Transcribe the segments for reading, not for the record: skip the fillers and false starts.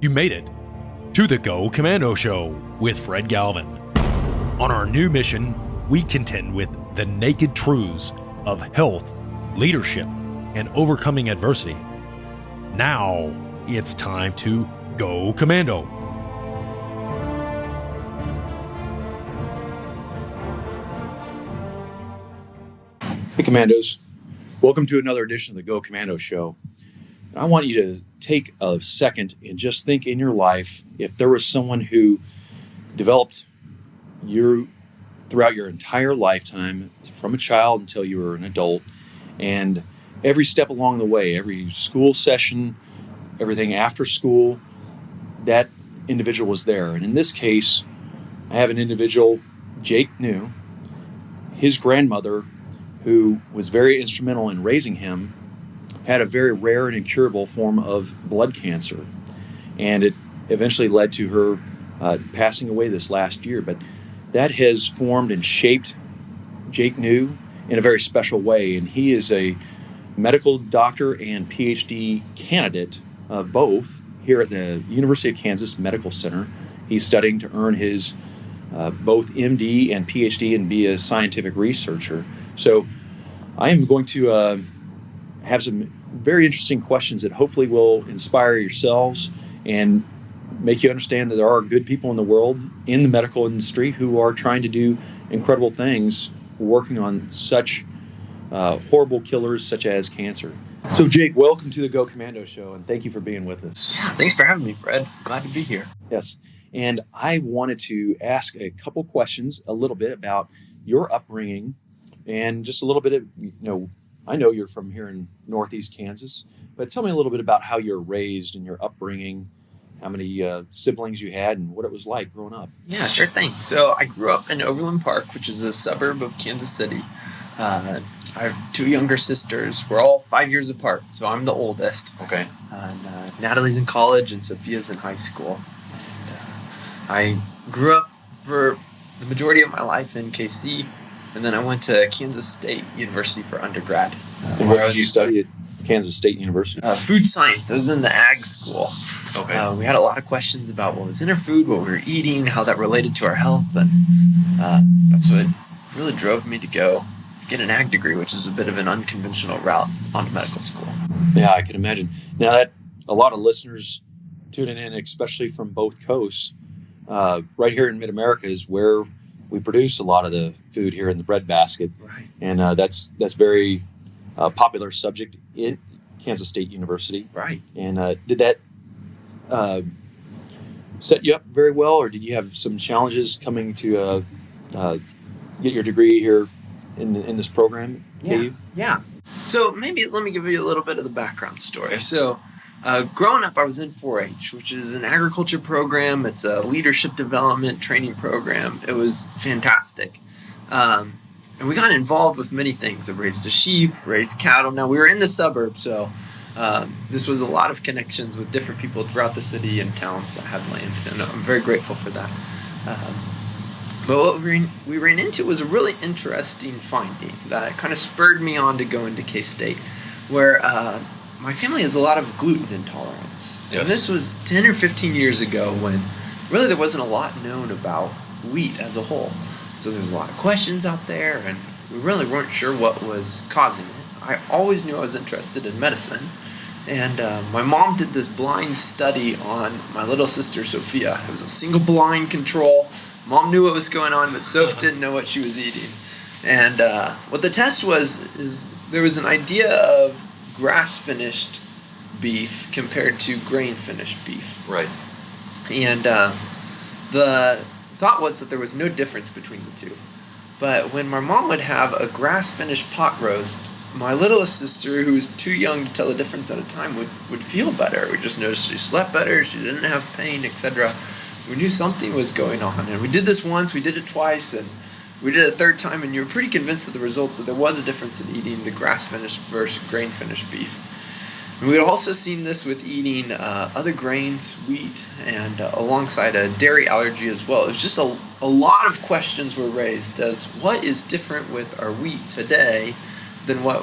You made it to the Go Commando Show with Fred Galvin. On our new mission, we contend with the naked truths of health, leadership, and overcoming adversity. Now it's time to Go Commando. Hey Commandos, welcome to another edition of the Go Commando Show. I want you to take a second and just think in your life if there was someone who developed you throughout your entire lifetime, from a child until you were an adult, and every step along the way, every school session, everything after school, that individual was there. And in this case, I have an individual, Jake New, his grandmother, who was very instrumental in raising him, had a very rare and incurable form of blood cancer. And it eventually led to her passing away this last year. But that has formed and shaped Jake New in a very special way. And he is a medical doctor and PhD candidate, both here at the University of Kansas Medical Center. He's studying to earn his both MD and PhD and be a scientific researcher. So I am going to have some very interesting questions that hopefully will inspire yourselves and make you understand that there are good people in the world, in the medical industry, who are trying to do incredible things, working on such horrible killers such as cancer. So Jake, welcome to the Go Commando Show, and thank you for being with us. Yeah, thanks for having me, Fred. Glad to be here. Yes, and I wanted to ask a couple questions, a little bit about your upbringing, and just a little bit of, I know you're from here in Northeast Kansas, but tell me a little bit about how you're raised and your upbringing, how many siblings you had, and what it was like growing up. Yeah, sure thing. So I grew up in Overland Park, which is a suburb of Kansas City. I have two younger sisters. We're all 5 years apart, so I'm the oldest. Okay. And Natalie's in college and Sophia's in high school. I grew up for the majority of my life in KC, and then I went to Kansas State University for undergrad. And what did you study at Kansas State University? Food science. I was in the ag school. Okay. We had a lot of questions about what was in our food, what we were eating, how that related to our health, and that's what really drove me to get an ag degree, which is a bit of an unconventional route onto medical school. Yeah, I can imagine. Now that a lot of listeners tuning in, especially from both coasts, right here in Mid-America is where we produce a lot of the food here in the breadbasket. Right. And that's very popular subject in Kansas State University. Right. And did that set you up very well, or did you have some challenges coming to get your degree here in this program? Yeah. So maybe let me give you a little bit of the background story. So growing up, I was in 4-H, which is an agriculture program. It's a leadership development training program. It was fantastic. And we got involved with many things. I raised sheep, raised cattle. Now, we were in the suburbs, so this was a lot of connections with different people throughout the city and towns that had land, and I'm very grateful for that. But what we ran into was a really interesting finding that kind of spurred me on to go into K-State, where my family has a lot of gluten intolerance. Yes. And this was 10 or 15 years ago when really there wasn't a lot known about wheat as a whole. So there's a lot of questions out there, and we really weren't sure what was causing it. I always knew I was interested in medicine, and my mom did this blind study on my little sister, Sophia. It was a single blind control. Mom knew what was going on, but Soph didn't know what she was eating. And what the test was is there was an idea of grass-finished beef compared to grain-finished beef. Right. And the thought was that there was no difference between the two. But when my mom would have a grass-finished pot roast, my littlest sister, who was too young to tell the difference at a time, would feel better. We just noticed she slept better, she didn't have pain, etc. We knew something was going on. And we did this once, we did it twice, and we did it a third time, and you were pretty convinced of the results that there was a difference in eating the grass-finished versus grain-finished beef. And we had also seen this with eating other grains, wheat, and alongside a dairy allergy as well. It was just a lot of questions were raised as what is different with our wheat today than what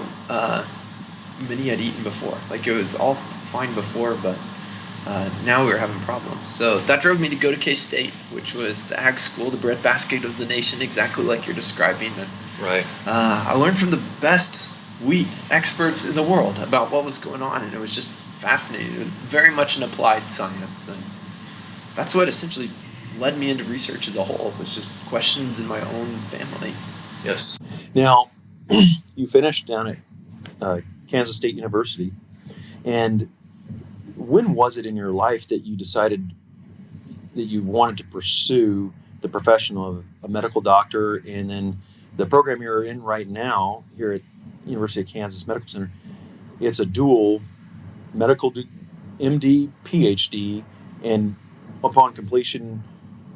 many had eaten before. Like, it was all fine before, but now we were having problems. So that drove me to go to K-State, which was the ag school, the breadbasket of the nation, exactly like you're describing. And Right. I learned from the best wheat experts in the world about what was going on, and it was just fascinating. It was very much an applied science, and that's what essentially led me into research as a whole, was just questions in my own family. Yes. Now, you finished down at Kansas State University, and when was it in your life that you decided that you wanted to pursue the profession of a medical doctor, and then the program you're in right now here at University of Kansas Medical Center? It's a dual medical MD, PhD, and upon completion,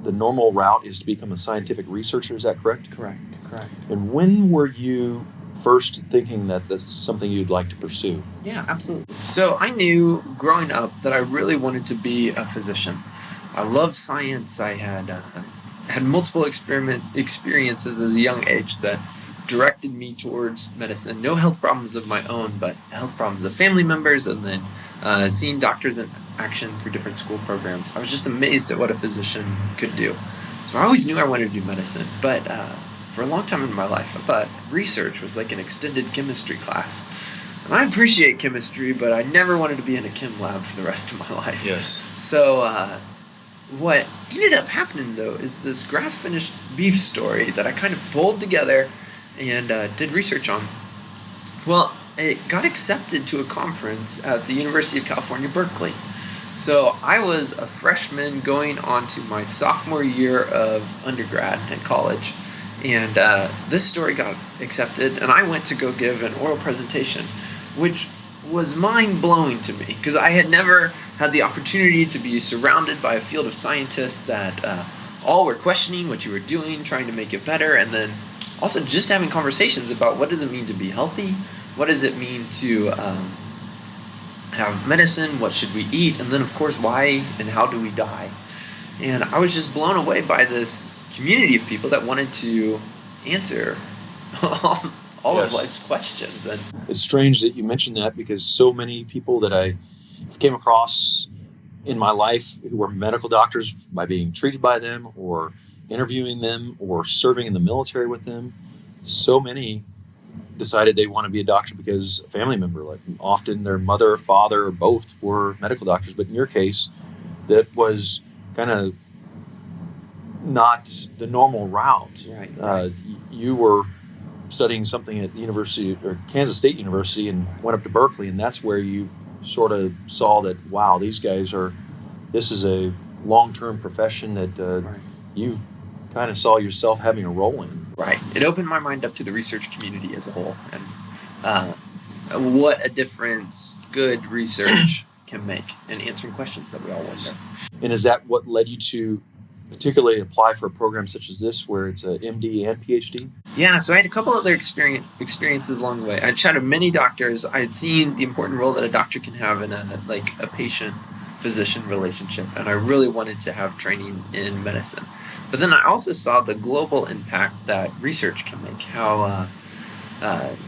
the normal route is to become a scientific researcher. Is that correct? Correct. And when were you first thinking that that's something you'd like to pursue? Yeah, absolutely. So I knew growing up that I really wanted to be a physician. I loved science. I had multiple experiences at a young age that directed me towards medicine. No health problems of my own, but health problems of family members, and then seeing doctors in action through different school programs. I was just amazed at what a physician could do. So I always knew I wanted to do medicine, but for a long time in my life, I thought research was like an extended chemistry class. And I appreciate chemistry, but I never wanted to be in a chem lab for the rest of my life. Yes. So what ended up happening, though, is this grass-finished beef story that I kind of pulled together and did research on. Well, it got accepted to a conference at the University of California, Berkeley. So I was a freshman going on to my sophomore year of undergrad at college, and this story got accepted, and I went to go give an oral presentation, which was mind-blowing to me, because I had never had the opportunity to be surrounded by a field of scientists that all were questioning what you were doing, trying to make it better, and then also just having conversations about what does it mean to be healthy, what does it mean to have medicine, what should we eat, and then of course why and how do we die. And I was just blown away by this community of people that wanted to answer all Yes. of life's questions. And It's strange that you mentioned that, because so many people that I came across in my life who were medical doctors, by being treated by them or interviewing them or serving in the military with them, so many decided they want to be a doctor because a family member, like often their mother or father or both, were medical doctors. But in your case, that was kind of not the normal route. Right. You were studying something at the University or Kansas State University and went up to Berkeley, and that's where you sort of saw that, wow, this is a long-term profession that Right. you kind of saw yourself having a role in. Right. It opened my mind up to the research community as a whole, and what a difference good research can make in answering questions that we all wonder. And is that what led you to particularly apply for a program such as this, where it's a MD and PhD? Yeah, so I had a couple other experiences along the way. I'd chatted with many doctors. I had seen the important role that a doctor can have in a patient-physician relationship, and I really wanted to have training in medicine. But then I also saw the global impact that research can make, how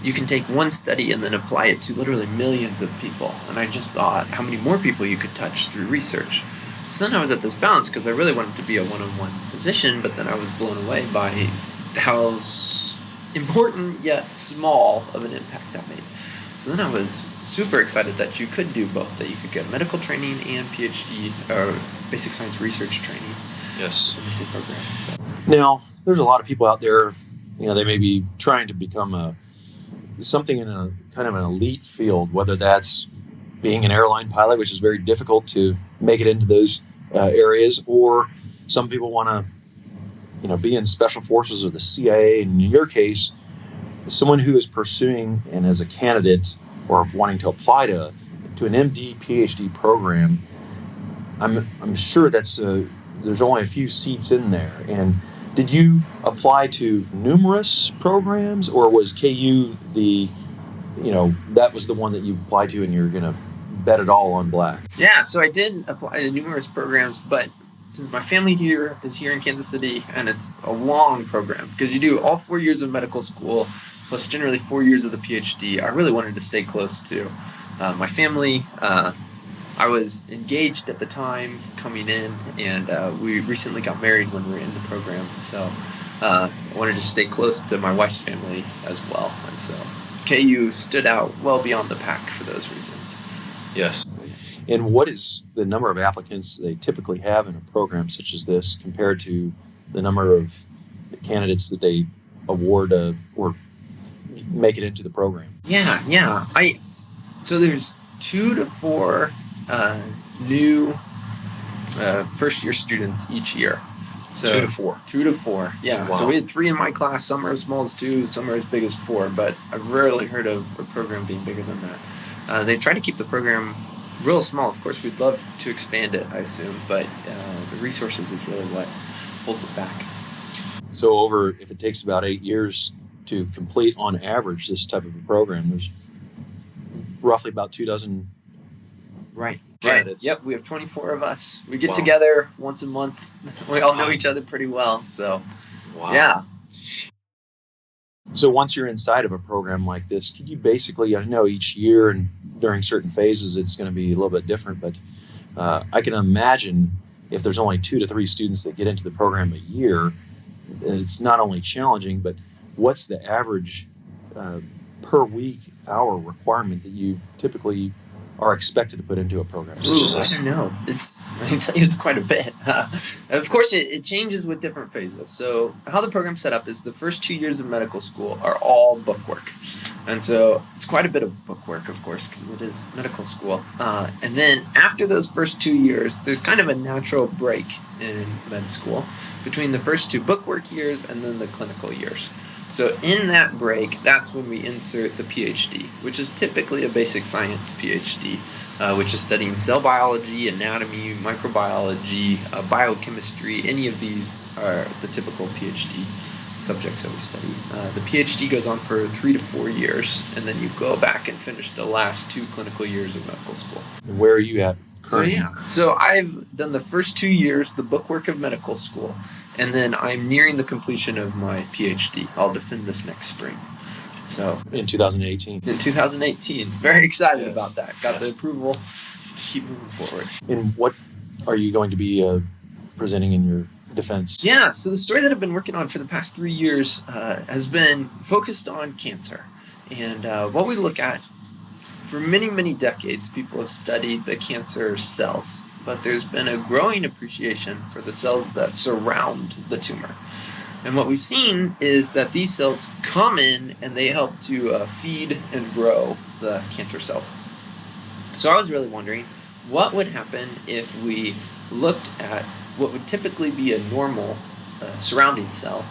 you can take one study and then apply it to literally millions of people. And I just thought how many more people you could touch through research. So then I was at this balance, because I really wanted to be a one-on-one physician, but then I was blown away by how important yet small of an impact that made. So then I was super excited that you could do both, that you could get medical training and PhD or basic science research training Yes. in the same program. So. Now, there's a lot of people out there, they may be trying to become something in a kind of an elite field, whether that's being an airline pilot, which is very difficult to make it into those areas, or some people want to, be in special forces or the CIA. And in your case, someone who is pursuing and as a candidate or wanting to apply to an MD, PhD program, I'm sure that's there's only a few seats in there. And did you apply to numerous programs, or was KU that was the one that you applied to and you're going to bet it all on black? Yeah, so I did apply to numerous programs, but since my family is here in Kansas City, and it's a long program because you do all 4 years of medical school plus generally 4 years of the PhD, I really wanted to stay close to my family. I was engaged at the time coming in, and we recently got married when we were in the program. So I wanted to stay close to my wife's family as well. And so KU stood out well beyond the pack for those reasons. Yes. And what is the number of applicants they typically have in a program such as this compared to the number of candidates that they award or make it into the program? Yeah. So there's 2 to 4 new first-year students each year. So 2 to 4. 2 to 4, yeah. Wow. So we had 3 in my class. Some are as small as 2, some are as big as 4, but I've rarely heard of a program being bigger than that. They try to keep the program real small. Of course, we'd love to expand it, I assume, but the resources is really what holds it back. So if it takes about 8 years to complete on average this type of a program, there's roughly about 24 Right. candidates. Yep, we have 24 of us. We get Wow. together once a month. We all know each other pretty well, so Wow. yeah. So once you're inside of a program like this, can you basically, I know each year and during certain phases it's going to be a little bit different, but I can imagine if there's only 2 to 3 students that get into the program a year, it's not only challenging, but what's the average per week hour requirement that you typically are expected to put into a program such as I this? don't know. I can tell you it's quite a bit. Of course, it changes with different phases. So how the program's set up is the first 2 years of medical school are all book work. And so it's quite a bit of book work, of course, because it is medical school. And then after those first 2 years, there's kind of a natural break in med school between the first 2 book work years and then the clinical years. So in that break, that's when we insert the PhD, which is typically a basic science PhD, which is studying cell biology, anatomy, microbiology, biochemistry. Any of these are the typical PhD subjects that we study. The PhD goes on for 3 to 4 years, and then you go back and finish the last 2 clinical years of medical school. Where are you at currently? So I've done the first 2 years, the bookwork of medical school, and then I'm nearing the completion of my PhD. I'll defend this next spring. So In 2018. in 2018, very excited Yes. about that. Got the Yes. approval to keep moving forward. And what are you going to be presenting in your defense? Yeah, so the story that I've been working on for the past 3 years has been focused on cancer. And what we look at, for many, many decades, people have studied the cancer cells, but there's been a growing appreciation for the cells that surround the tumor. And what we've seen is that these cells come in and they help to feed and grow the cancer cells. So I was really wondering, what would happen if we looked at what would typically be a normal surrounding cell,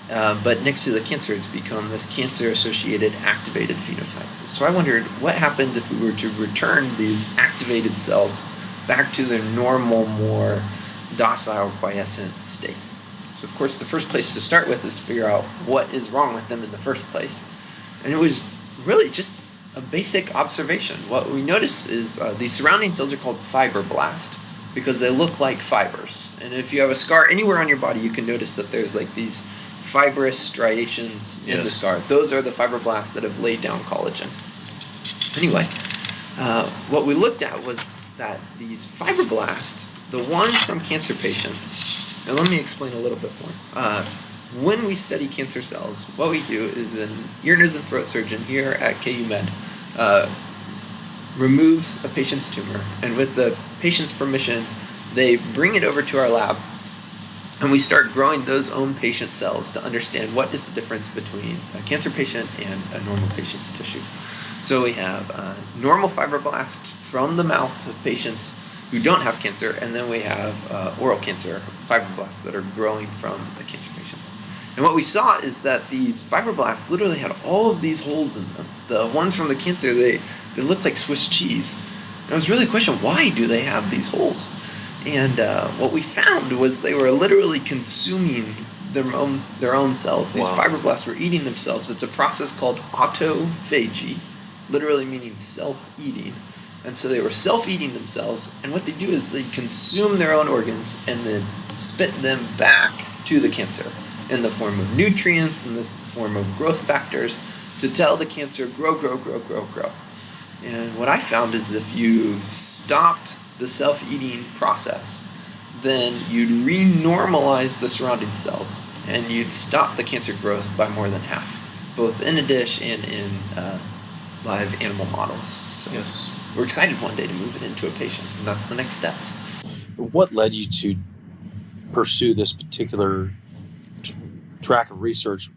but next to the cancer it's become this cancer-associated activated phenotype. So I wondered, what happened if we were to return these activated cells back to their normal, more docile, quiescent state? So of course the first place to start with is to figure out what is wrong with them in the first place. And it was really just a basic observation. What we noticed is these surrounding cells are called fibroblasts because they look like fibers. And if you have a scar anywhere on your body, you can notice that there's like these fibrous striations in the scar. Those are the fibroblasts that have laid down collagen. Anyway, what we looked at was that these fibroblasts, the ones from cancer patients, and let me explain a little bit more. When we study cancer cells, what we do is an ear, nose, and throat surgeon here at KU Med removes a patient's tumor, and with the patient's permission, they bring it over to our lab, and we start growing those own patient cells to understand what is the difference between a cancer patient and a normal patient's tissue. So we have normal fibroblasts from the mouth of patients who don't have cancer, and then we have oral cancer fibroblasts that are growing from the cancer patients. And what we saw is that these fibroblasts literally had all of these holes in them. The ones from the cancer, they looked like Swiss cheese. And I was really questioning, why do they have these holes? And what we found was they were literally consuming their own cells. These fibroblasts were eating themselves. It's a process called autophagy, literally meaning self-eating. And so they were self-eating themselves, and what they do is they consume their own organs and then spit them back to the cancer in the form of nutrients, in the form of growth factors, to tell the cancer, grow, grow, grow, grow, grow. And what I found is if you stopped the self-eating process, then you'd renormalize the surrounding cells and you'd stop the cancer growth by more than half, both in a dish and in live animal models. So Yes. we're excited one day to move it into a patient, and that's the next steps. What led you to pursue this particular track of research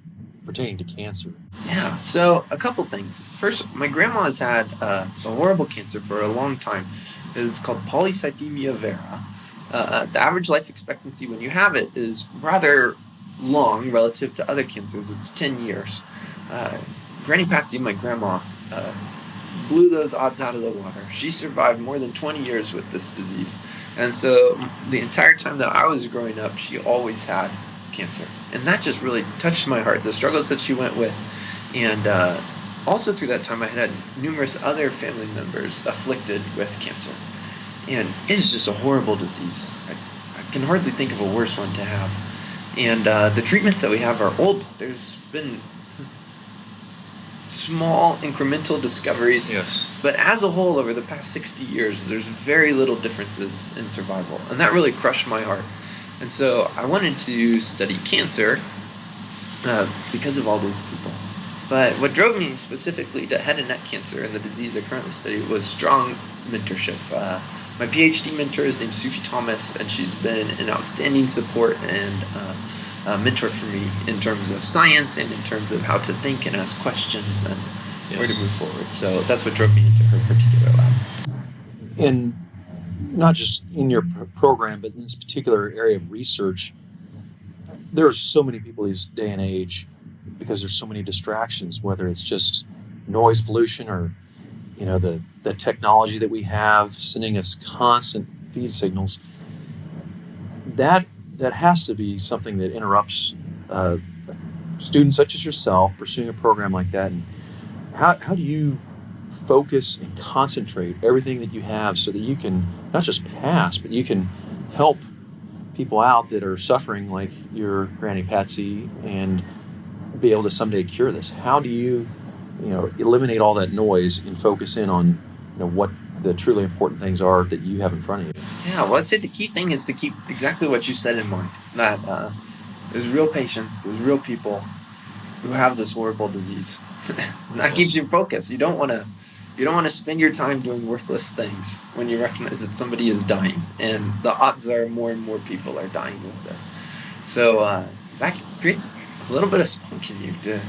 pertaining to cancer? Yeah, so a couple things. First, my grandma has had a horrible cancer for a long time. It's called polycythemia vera. The average life expectancy when you have it is rather long relative to other cancers. It's 10 years. Granny Patsy, my grandma, blew those odds out of the water. She survived more than 20 years with this disease. And so the entire time that I was growing up, she always had cancer. And that just really touched my heart, the struggles that she went with. And also through that time, I had numerous other family members afflicted with cancer. And it's just a horrible disease. I can hardly think of a worse one to have. And the treatments that we have are old. There's been small incremental discoveries. Yes. But as a whole, over the past 60 years, there's very little differences in survival. And that really crushed my heart. And so I wanted to study cancer because of all those people. But what drove me specifically to head and neck cancer and the disease I currently study was strong mentorship. My PhD mentor is named Sufi Thomas, and she's been an outstanding support and mentor for me in terms of science and in terms of how to think and ask questions and where to move forward. So that's what drove me into her particular lab. And not just in your program, but in this particular area of research, there are so many people these day and age because there's so many distractions, whether it's just noise pollution or the technology that we have sending us constant feed signals. That has to be something that interrupts students such as yourself pursuing a program like that. And how do you focus and concentrate everything that you have so that you can not just pass, but you can help people out that are suffering like your Granny Patsy and be able to someday cure this? How do you eliminate all that noise and focus in on what the truly important things are that you have in front of you? Yeah, well, I'd say the key thing is to keep exactly what you said in mind. That there's real patients, there's real people who have this horrible disease. And that keeps you focused. You don't want to spend your time doing worthless things when you recognize that somebody is dying, and the odds are more and more people are dying with this. So that creates a little bit of spunk in you to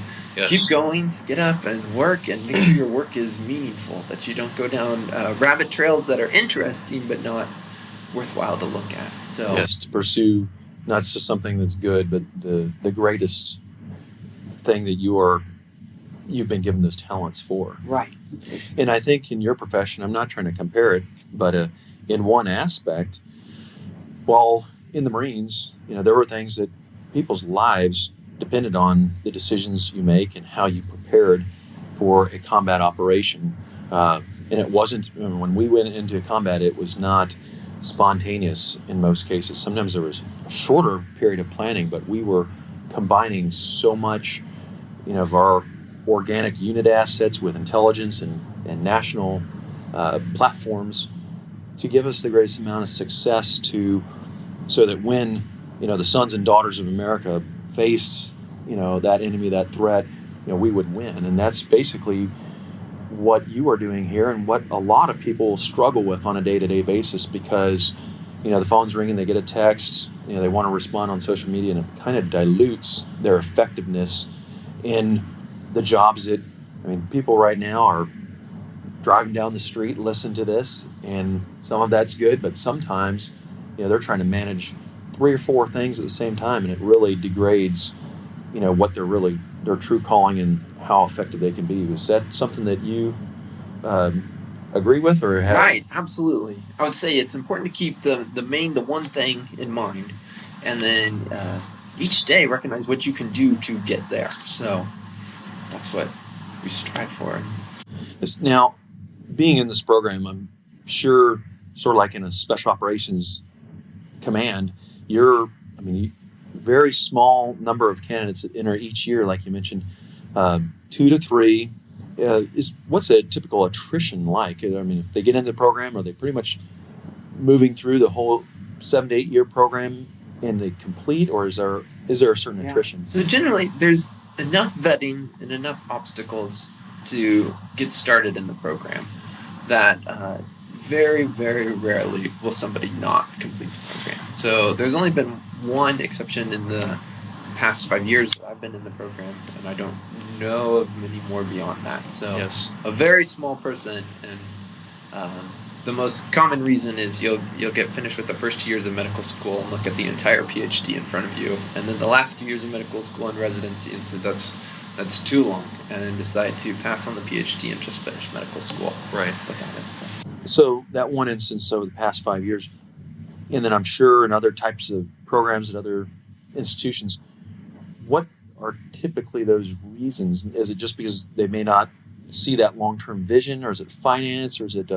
keep going, get up and work, and make sure your work is meaningful, that you don't go down rabbit trails that are interesting but not worthwhile to look at. So yes, to pursue not just something that's good, but the greatest thing that you've been given those talents for. Right. And I think in your profession, I'm not trying to compare it, but in one aspect, while in the Marines, there were things that people's lives depended on the decisions you make and how you prepared for a combat operation. And it wasn't, when we went into combat, it was not spontaneous in most cases. Sometimes there was a shorter period of planning, but we were combining so much, of our organic unit assets with intelligence and national platforms to give us the greatest amount of success so that when, the sons and daughters of America face, that enemy, that threat, we would win. And that's basically what you are doing here and what a lot of people struggle with on a day-to-day basis because, the phone's ringing, they get a text, they want to respond on social media, and it kind of dilutes their effectiveness in the jobs that, people right now are driving down the street, listen to this, and some of that's good, but sometimes, they're trying to manage 3 or 4 things at the same time, and it really degrades, what their true calling and how effective they can be. Is that something that you agree with or have? Right, absolutely. I would say it's important to keep the one thing in mind, and then each day recognize what you can do to get there. So that's what we strive for. Now, being in this program, I'm sure, sort of like in a special operations command, very small number of candidates that enter each year, like you mentioned, 2 to 3, is what's a typical attrition like? I mean, if they get into the program, are they pretty much moving through the whole 7 to 8 year program and they complete, or is there a certain attrition? So generally, there's enough vetting and enough obstacles to get started in the program that very, very rarely will somebody not complete the program. So there's only been one exception in the past 5 years that I've been in the program, and I don't know of many more beyond that. So a very small percent, and the most common reason is you'll get finished with the first 2 years of medical school and look at the entire PhD in front of you, and then the last 2 years of medical school and residency, and so that's too long, and then decide to pass on the PhD and just finish medical school without it. So that one instance over the past 5 years, and then I'm sure in other types of programs at other institutions, what are typically those reasons? Is it just because they may not see that long-term vision, or is it finance, or is it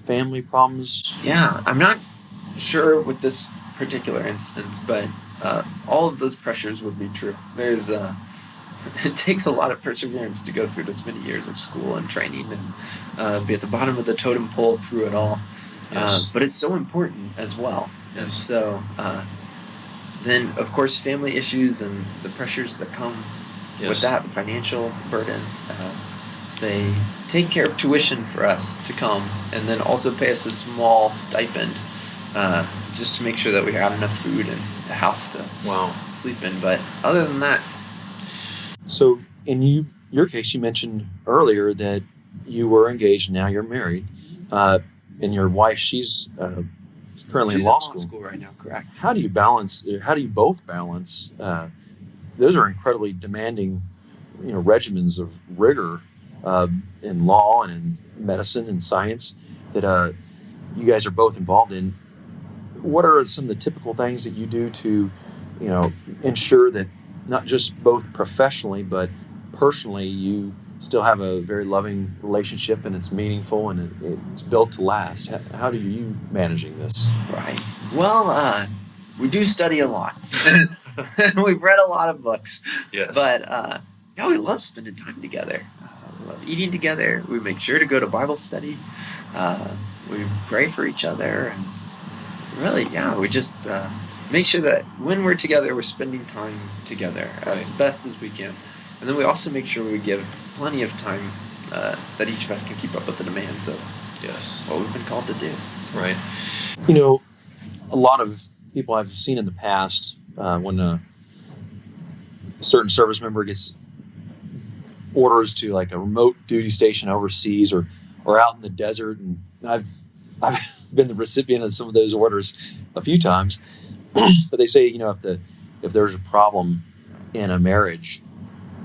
family problems? Yeah, I'm not sure with this particular instance, but all of those pressures would be true. There's it takes a lot of perseverance to go through this many years of school and training and be at the bottom of the totem pole through it all. But it's so important as well. And so then, of course, family issues and the pressures that come with that, financial burden, they take care of tuition for us to come, and then also pay us a small stipend just to make sure that we have enough food and a house to sleep in. But other than that. So in your case, you mentioned earlier that you were engaged, now you're married, and your wife, she's currently in law school right now, correct? How do you both balance? Those are incredibly demanding, regimens of rigor in law and in medicine and science that you guys are both involved in. What are some of the typical things that you do to, ensure that not just both professionally but personally you still have a very loving relationship and it's meaningful and it's built to last? How do you managing this? Right. Well, we do study a lot. We've read a lot of books. Yes. But we love spending time together. We love eating together. We make sure to go to Bible study. We pray for each other. And really, we just make sure that when we're together, we're spending time together as best as we can. And then we also make sure we give plenty of time that each of us can keep up with the demands of what we've been called to do. So. Right. A lot of people I've seen in the past, when a certain service member gets orders to like a remote duty station overseas or out in the desert, and I've been the recipient of some of those orders a few times, but they say, if there's a problem in a marriage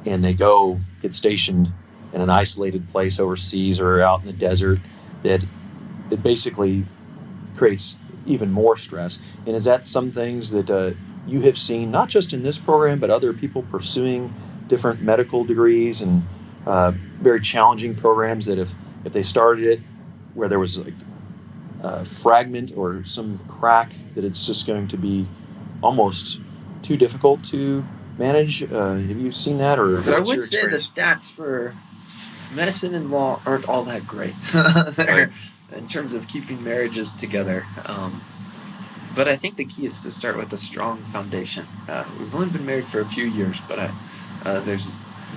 and they go get stationed in an isolated place overseas or out in the desert, that it basically creates even more stress. And is that some things that you have seen, not just in this program, but other people pursuing different medical degrees and very challenging programs, that if they started it where there was like a fragment or some crack, that it's just going to be almost too difficult to manage? Have you seen that? Or so I would say the stats for medicine and law aren't all that great in terms of keeping marriages together. But I think the key is to start with a strong foundation. We've only been married for a few years, but there's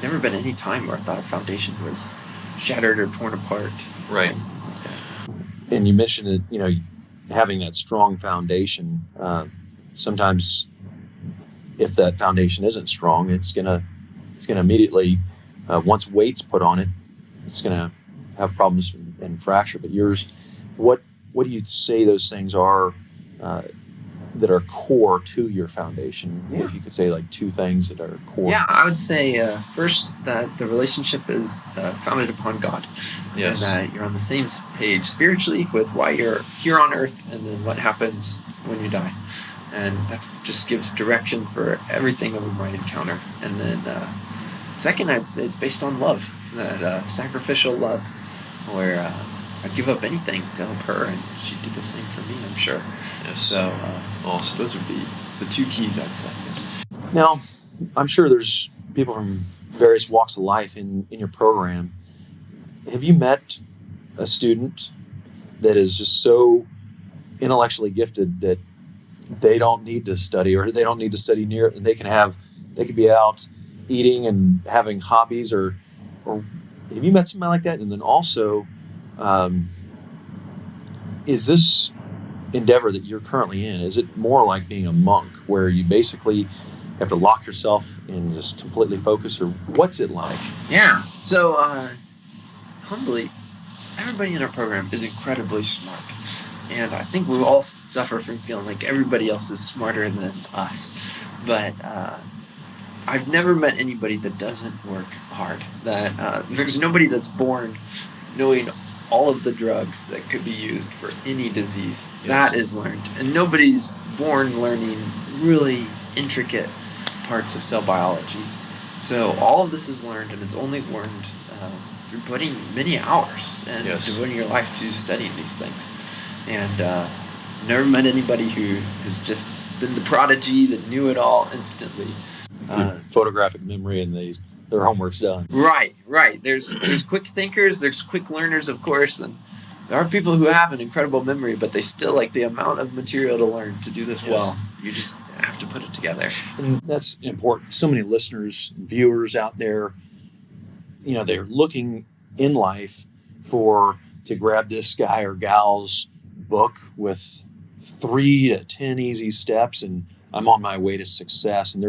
never been any time where I thought our foundation was shattered or torn apart. Right. And you mentioned that, having that strong foundation, sometimes if that foundation isn't strong, it's gonna immediately, once weight's put on it, it's gonna have problems and fracture. But yours, what do you say those things are that are core to your foundation? If you could say like two things that are core. I would say first that the relationship is founded upon God. Yes. And that you're on the same page spiritually with why you're here on earth and then what happens when you die. And that just gives direction for everything that we might encounter. And then second, I'd say it's based on love, that sacrificial love, where I'd give up anything to help her, and she'd do the same for me, I'm sure. Yes. So awesome. Those would be the two keys, I'd say. Yes. Now, I'm sure there's people from various walks of life in your program. have you met a student that is just so intellectually gifted that they don't need to study, or they don't need to study near, and they could be out eating and having hobbies, or have you met somebody like that? And then also, is this endeavor that you're currently in, is it more like being a monk where you basically have to lock yourself and just completely focus, or what's it like? Yeah. So, humbly, everybody in our program is incredibly smart. And I think we all suffer from feeling like everybody else is smarter than us. But I've never met anybody that doesn't work hard. That there's nobody that's born knowing all of the drugs that could be used for any disease. Yes. That is learned. And nobody's born learning really intricate parts of cell biology. So all of this is learned, and it's only learned through putting many hours and devoting your life to studying these things. And never met anybody who has just been the prodigy that knew it all instantly. Photographic memory, and their homework's done. Right. There's quick thinkers, there's quick learners, of course, and there are people who have an incredible memory, but they still like the amount of material to learn to do this well. You just have to put it together. And that's important. So many listeners, viewers out there, they're looking in life to grab this guy or gal's book with 3 to 10 easy steps, and I'm on my way to success. And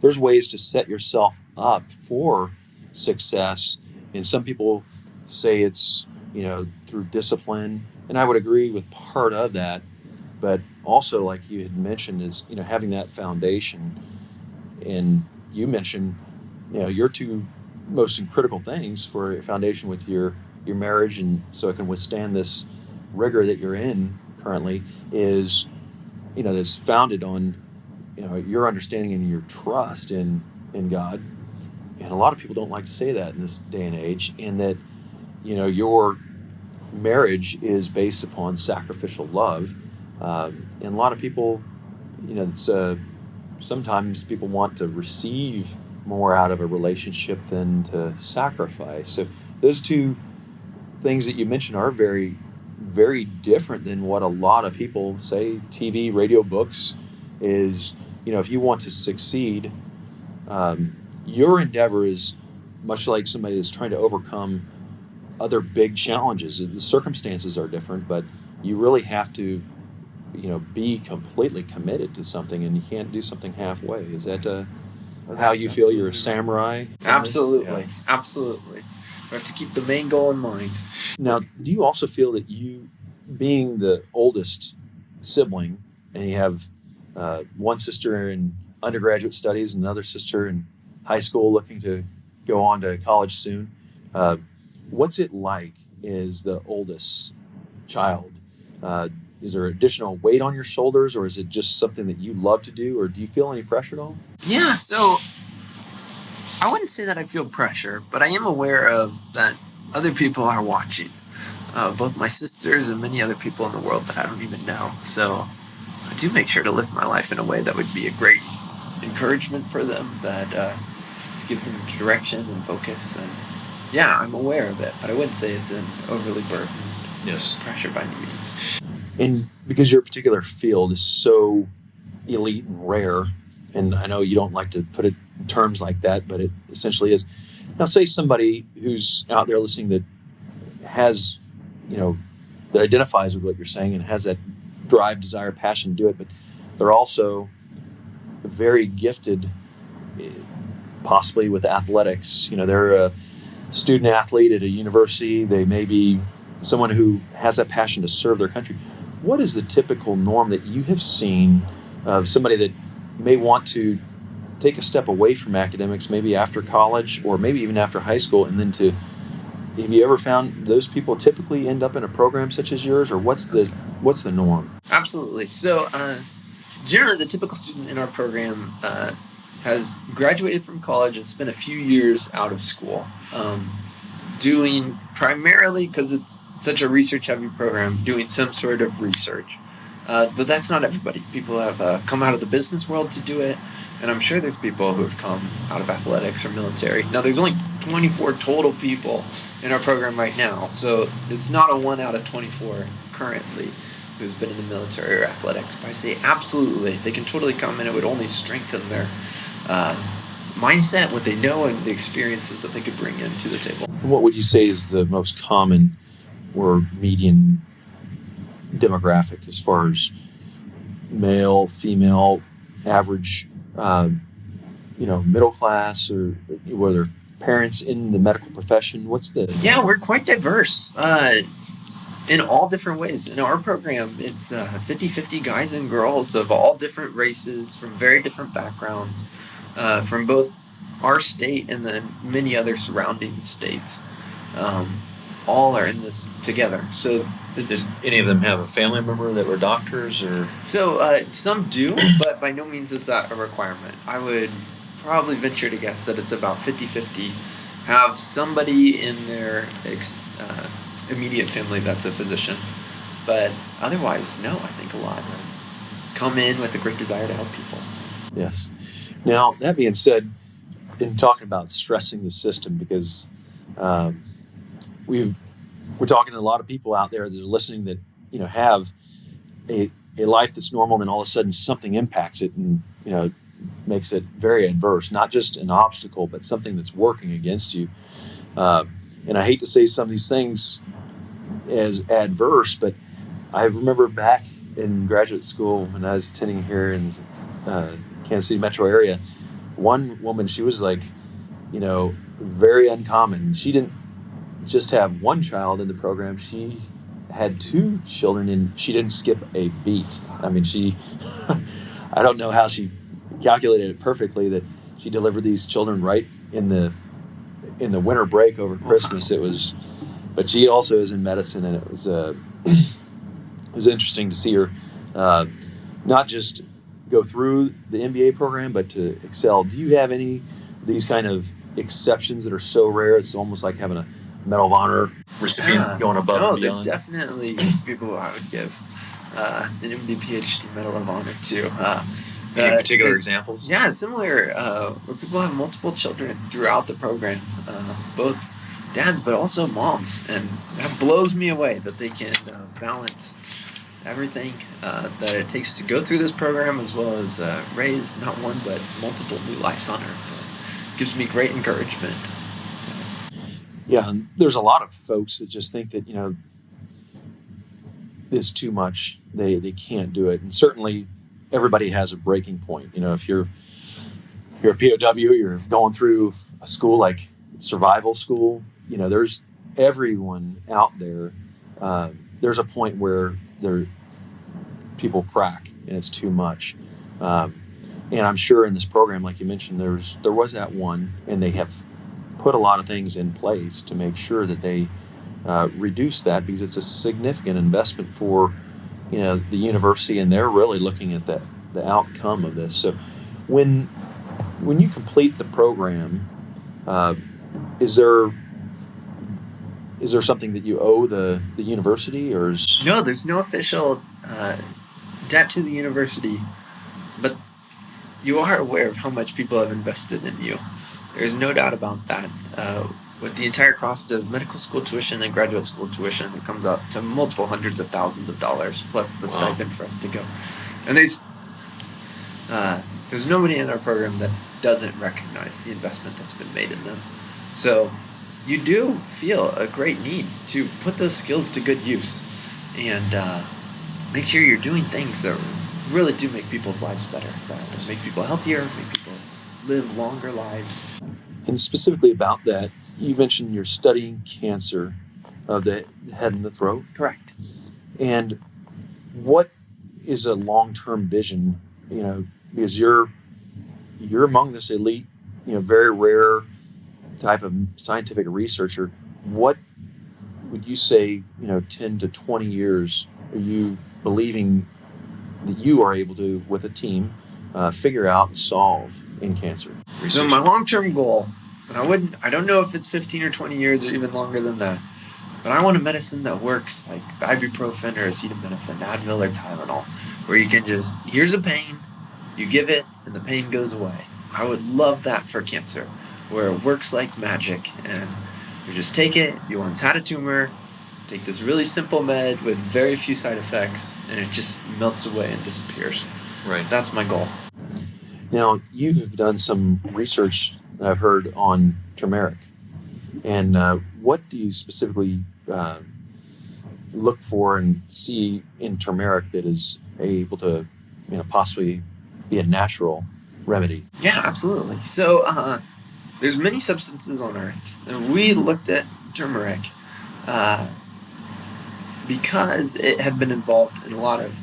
there's ways to set yourself up for success. And some people say it's, through discipline. And I would agree with part of that. But also, like you had mentioned, is, having that foundation. And you mentioned, your 2 most critical things for a foundation with your marriage, and so it can withstand this rigor that you're in currently, is, that's founded on, your understanding and your trust in God. And a lot of people don't like to say that in this day and age, and that, your marriage is based upon sacrificial love. And a lot of people, it's, sometimes people want to receive more out of a relationship than to sacrifice. So those 2 things that you mentioned are very, very different than what a lot of people say. TV, radio, books is, if you want to succeed, your endeavor is much like somebody that's trying to overcome other big challenges. The circumstances are different, but you really have to, be completely committed to something, and you can't do something halfway. Is that how you feel you're a samurai? Absolutely. Absolutely. We have to keep the main goal in mind. Now, do you also feel that you, being the oldest sibling, and you have one sister in undergraduate studies and another sister in high school looking to go on to college soon, what's it like as the oldest child? Is there additional weight on your shoulders, or is it just something that you love to do, or do you feel any pressure at all? Yeah, so I wouldn't say that I feel pressure, but I am aware of that other people are watching. Both my sisters and many other people in the world that I don't even know. So I do make sure to live my life in a way that would be a great encouragement for them, that to give them direction and focus. And yeah, I'm aware of it, but I wouldn't say it's an overly burdened pressure by any means. And because your particular field is so elite and rare, and I know you don't like to put it in terms like that, but it essentially is. Now, say somebody who's out there listening that has, that identifies with what you're saying and has that drive, desire, passion to do it, but they're also very gifted, possibly with athletics. They're a student athlete at a university. They may be someone who has that passion to serve their country. What is the typical norm that you have seen of somebody that may want to take a step away from academics, maybe after college or maybe even after high school, and then have you ever found those people typically end up in a program such as yours, or what's the norm? Absolutely. So generally the typical student in our program has graduated from college and spent a few years out of school, doing primarily, because it's such a research-heavy program, doing some sort of research. But that's not everybody. People have come out of the business world to do it, and I'm sure there's people who have come out of athletics or military. Now, there's only 24 total people in our program right now. So it's not a 1 out of 24 currently who's been in the military or athletics. But I say absolutely, they can totally come in. It would only strengthen their mindset, what they know, and the experiences that they could bring into the table. What would you say is the most common or median demographic as far as male, female, average, middle class, or whether parents in the medical profession? What's the... Yeah, we're quite diverse in all different ways. In our program, it's 50-50 guys and girls of all different races, from very different backgrounds, from both our state and then many other surrounding states. All are in this together. So did any of them have a family member that were doctors? Or so some do, but by no means is that a requirement. I would probably venture to guess that it's about 50-50 have somebody in their immediate family that's a physician. But otherwise, no, I think a lot come in with a great desire to help people. Yes. Now, that being said, in talking about stressing the system, because we're talking to a lot of people out there that are listening that have a life that's normal, and then all of a sudden something impacts it and makes it very adverse. Not just an obstacle, but something that's working against you. And I hate to say some of these things as adverse, but I remember back in graduate school when I was attending here in Kansas City metro area, one woman, she was like, very uncommon. She didn't just have one child in the program. She had 2 children, and she didn't skip a beat. I mean, I don't know how she calculated it perfectly that she delivered these children right in the winter break over Christmas. It was, but she also is in medicine, and it was interesting to see her not just go through the MBA program, but to excel. Do you have any of these kind of exceptions that are so rare it's almost like having a Medal of Honor recipient going above and beyond? No, they're definitely people who I would give an MD PhD Medal of Honor to. Any particular examples? Yeah, similar, where people have multiple children throughout the program, both dads but also moms, and that blows me away that they can balance everything that it takes to go through this program, as well as raise not one but multiple new lives on Earth. It gives me great encouragement. So. Yeah, and there's a lot of folks that just think that it's too much. They can't do it, and certainly everybody has a breaking point. If you're a POW, you're going through a school like survival school. There's everyone out there. There's a point where people crack and it's too much. And I'm sure in this program, like you mentioned, there was that one, and they have put a lot of things in place to make sure that they reduce that, because it's a significant investment for the university, and they're really looking at the outcome of this. So when you complete the program, is there something that you owe the university, or is... No, there's no official debt to the university, but you are aware of how much people have invested in you. There's no doubt about that. With the entire cost of medical school tuition and graduate school tuition, it comes out to multiple hundreds of thousands of dollars, plus the stipend for us to go. And there's nobody in our program that doesn't recognize the investment that's been made in them. So you do feel a great need to put those skills to good use, and make sure you're doing things that really do make people's lives better, that make people healthier, make people live longer lives. And specifically about that, you mentioned you're studying cancer of the head and the throat. Correct. And what is a long-term vision? Because you're among this elite, very rare type of scientific researcher. What would you say, 10 to 20 years are you believing that you are able to, with a team, figure out and solve in cancer research? So my long-term goal, and I don't know if it's 15 or 20 years or even longer than that, but I want a medicine that works like ibuprofen or acetaminophen, Advil or Tylenol, where you can just, here's a pain, you give it, and the pain goes away. I would love that for cancer, where it works like magic, and you just take it. You once had a tumor, take this really simple med with very few side effects, and it just melts away and disappears. Right. That's my goal. Now, you've done some research that I've heard on turmeric. And what do you specifically look for and see in turmeric that is able to, possibly be a natural remedy? Yeah, absolutely. So there's many substances on Earth, and we looked at turmeric because it had been involved in a lot of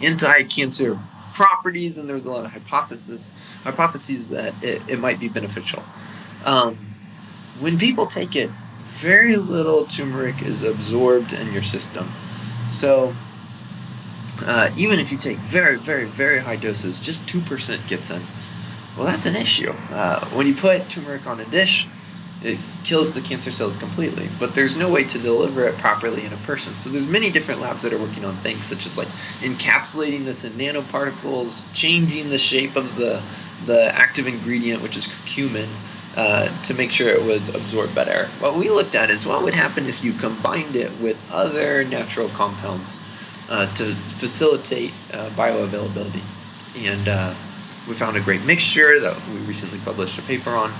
anti-cancer properties, and there was a lot of hypotheses that it might be beneficial. When people take it, very little turmeric is absorbed in your system. So even if you take very, very, very high doses, just 2% gets in. Well, that's an issue. When you put turmeric on a dish, it kills the cancer cells completely, but there's no way to deliver it properly in a person. So there's many different labs that are working on things such as like encapsulating this in nanoparticles, changing the shape of the active ingredient, which is curcumin, to make sure it was absorbed better. What we looked at is what would happen if you combined it with other natural compounds to facilitate bioavailability. And we found a great mixture that we recently published a paper on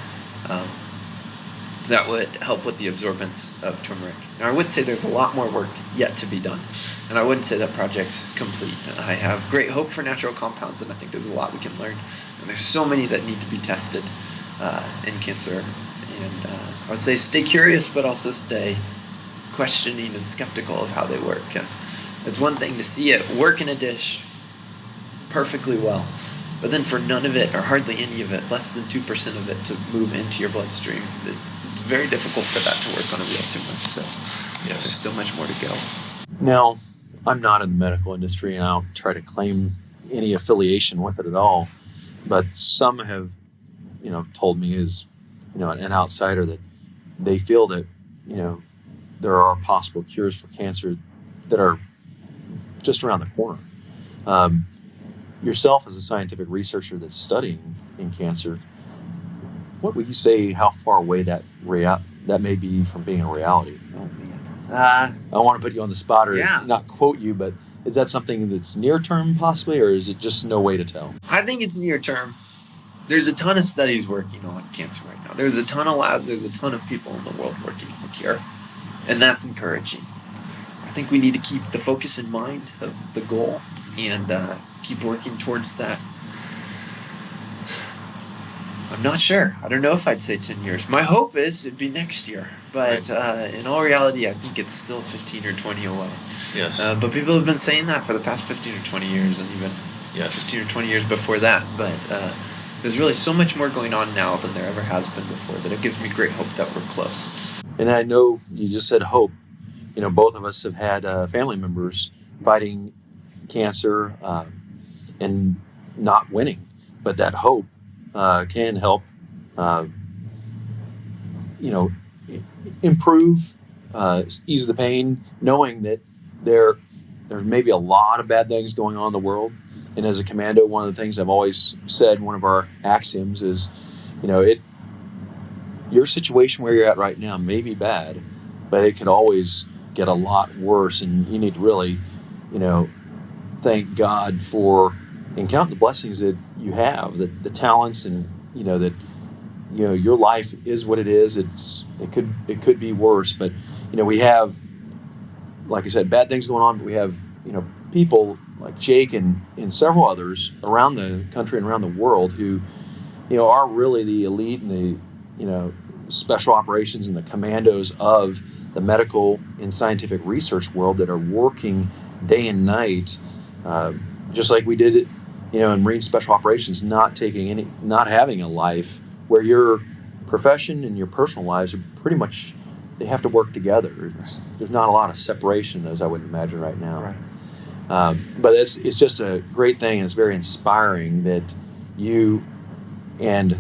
that would help with the absorbance of turmeric. Now, I would say there's a lot more work yet to be done, and I wouldn't say that project's complete. I have great hope for natural compounds, and I think there's a lot we can learn, and there's so many that need to be tested in cancer. And I would say stay curious, but also stay questioning and skeptical of how they work. And it's one thing to see it work in a dish perfectly well, but then for none of it, or hardly any of it, less than 2% of it to move into your bloodstream, it's very difficult for that to work on a real tumor. So there's still much more to go. Now, I'm not in the medical industry, and I don't try to claim any affiliation with it at all, but some have, told me as, an outsider that they feel that, there are possible cures for cancer that are just around the corner. Yourself as a scientific researcher that's studying in cancer, what would you say how far away that may be from being a reality? Oh, man. I don't want to put you on the spot or Yeah. not quote you, but is that something that's near term possibly, or is it just no way to tell? I think it's near term. There's a ton of studies working on cancer right now. There's a ton of labs. There's a ton of people in the world working on a cure, and that's encouraging. I think we need to keep the focus in mind of the goal and keep working towards that. I'm not sure. I don't know if I'd say 10 years. My hope is it'd be next year. But in all reality, I think it's still 15 or 20 away. Yes. But people have been saying that for the past 15 or 20 years, and even 15 or 20 years before that. But there's really so much more going on now than there ever has been before that it gives me great hope that we're close. And I know you just said hope. Both of us have had family members fighting cancer and not winning. But that hope can help, improve, ease the pain, knowing that there may be a lot of bad things going on in the world. And as a commando, one of the things I've always said, one of our axioms is, your situation where you're at right now may be bad, but it could always get a lot worse. And you need to really, thank God for and count the blessings that you have, the talents, and that your life is what it is. It could be worse, but we have, like I said, bad things going on, but we have people like Jake and several others around the country and around the world who are really the elite and the special operations and the commandos of the medical and scientific research world that are working day and night, just like we did it in Marine Special Operations, not having a life where your profession and your personal lives are pretty much, they have to work together. There's not a lot of separation, as I would imagine right now. Right. But it's just a great thing, and it's very inspiring that you and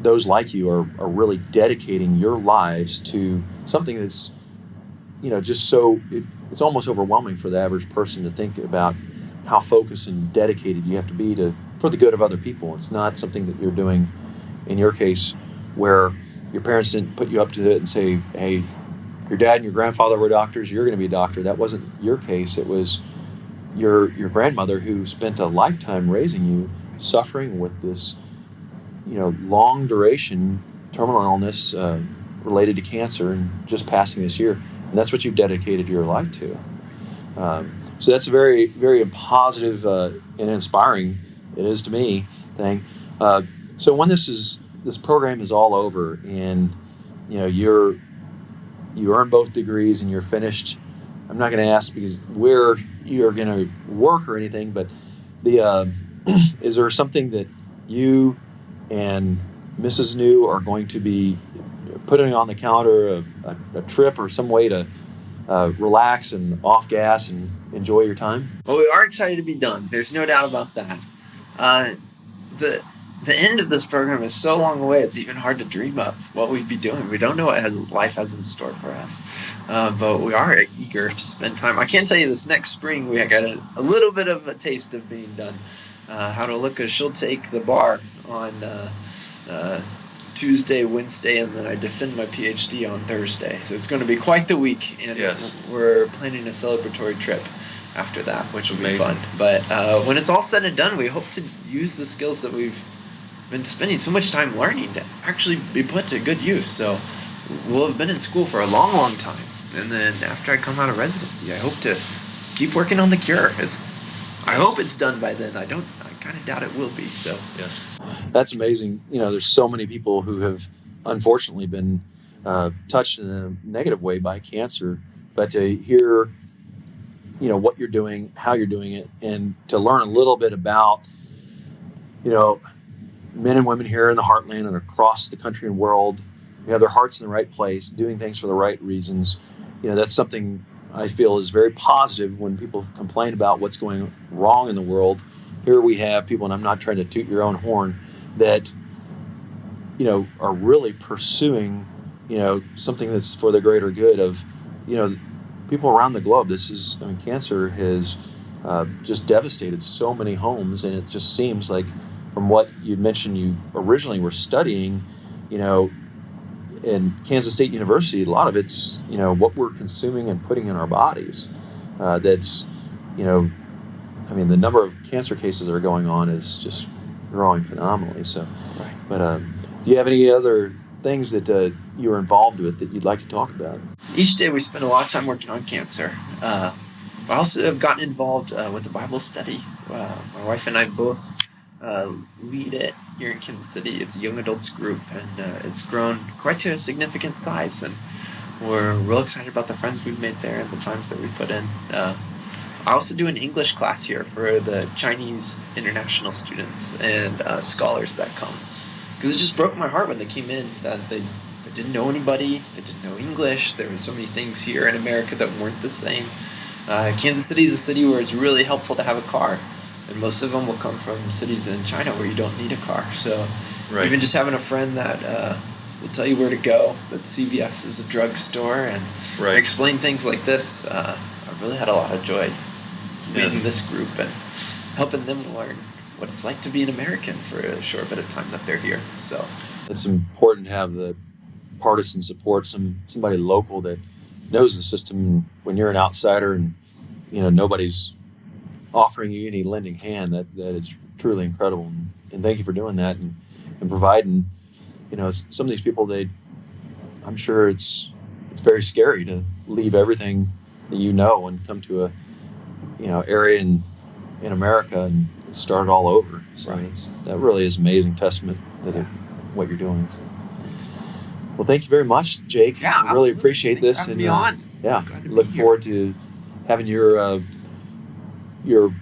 those like you are really dedicating your lives to something that's, just so, it's almost overwhelming for the average person to think about how focused and dedicated you have to be for the good of other people. It's not something that you're doing, in your case, where your parents didn't put you up to it and say, hey, your dad and your grandfather were doctors, you're going to be a doctor. That wasn't your case. It was your grandmother who spent a lifetime raising you, suffering with this, long duration terminal illness related to cancer, and just passing this year. And that's what you've dedicated your life to. So that's a very, very positive and inspiring, it is to me, thing. So when this program is all over, and you earn both degrees and you're finished, I'm not going to ask because where you're going to work or anything, but is there something that you and Mrs. New are going to be putting on the calendar, a trip or some way to relax and off gas and enjoy your time? Well, we are excited to be done. There's no doubt about that. The end of this program is so long away, it's even hard to dream of what we'd be doing. We don't know what life has in store for us, but we are eager to spend time. I can tell you this next spring, we got a little bit of a taste of being done. How to look, she'll take the bar on Tuesday, Wednesday, and then I defend my PhD on Thursday. So it's going to be quite the week, and we're planning a celebratory trip after that, which will be fun. But when it's all said and done, we hope to use the skills that we've been spending so much time learning to actually be put to good use. So we'll have been in school for a long, long time, and then after I come out of residency, I hope to keep working on the cure. I hope it's done by then. I kind of doubt it will be. So yes, that's amazing. There's so many people who have unfortunately been touched in a negative way by cancer, but to hear what you're doing, how you're doing it, and to learn a little bit about men and women here in the heartland and across the country and world who have their hearts in the right place, doing things for the right reasons. That's something I feel is very positive when people complain about what's going wrong in the world. Here we have people, and I'm not trying to toot your own horn, that are really pursuing something that's for the greater good of people around the globe. Cancer has just devastated so many homes, and it just seems like, from what you mentioned you originally were studying, in Kansas State University, a lot of it's what we're consuming and putting in our bodies. That's the number of cancer cases that are going on is just growing phenomenally. So, right. But do you have any other things that you were involved with that you'd like to talk about? Each day we spend a lot of time working on cancer. I also have gotten involved with the Bible study. My wife and I both lead it here in Kansas City. It's a young adults group, and it's grown quite to a significant size, and we're real excited about the friends we've made there and the times that we put in. I also do an English class here for the Chinese international students and scholars that come, because it just broke my heart when they came in that they didn't know anybody, they didn't know English. There were so many things here in America that weren't the same. Kansas City is a city where it's really helpful to have a car, and most of them will come from cities in China where you don't need a car. So even just having a friend that will tell you where to go, that CVS is a drugstore, and explain things like this, I've really had a lot of joy leading this group and helping them learn what it's like to be an American for a short bit of time that they're here. So it's important to have the partisan support, somebody local that knows the system. When you're an outsider and nobody's offering you any lending hand, that is truly incredible. And thank you for doing that and providing. Some of these people, I'm sure it's very scary to leave everything that and come to a area in America and start it all over. So that really is amazing testament to what you're doing. So. Well, thank you very much, Jake. Yeah, I really appreciate Thanks this. for having me on. Look forward to having your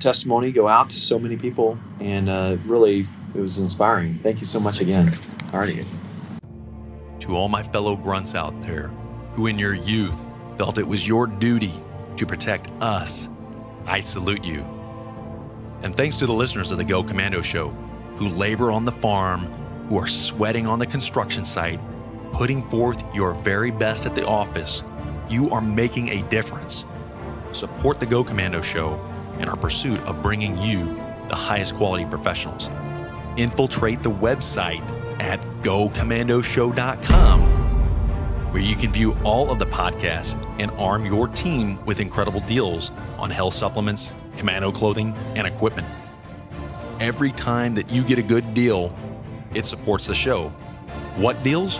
testimony go out to so many people, and really, it was inspiring. Thank you so much again. All right. To all my fellow grunts out there who in your youth felt it was your duty to protect us, I salute you. And thanks to the listeners of the Go Commando Show who labor on the farm, who are sweating on the construction site, putting forth your very best at the office. You are making a difference. Support the Go Commando Show in our pursuit of bringing you the highest quality professionals. infiltrate the website at gocommandoshow.com, where you can view all of the podcasts and arm your team with incredible deals on health supplements, Commando clothing, and equipment. Every time that you get a good deal, it supports the show. What deals?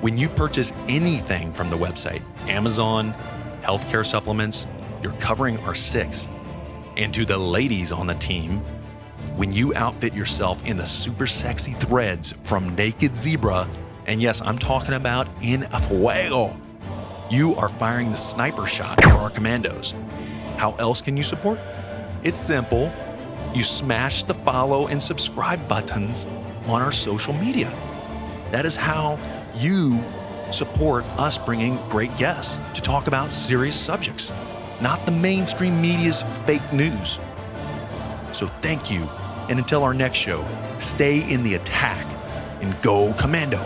When you purchase anything from the website, Amazon, healthcare supplements, you're covering our six. And to the ladies on the team, when you outfit yourself in the super sexy threads from Naked Zebra, and yes, I'm talking about in a fuego, you are firing the sniper shot for our commandos. How else can you support? It's simple. You smash the follow and subscribe buttons on our social media. That is how you support us bringing great guests to talk about serious subjects, not the mainstream media's fake news. So thank you, and until our next show, stay in the attack and go Commando.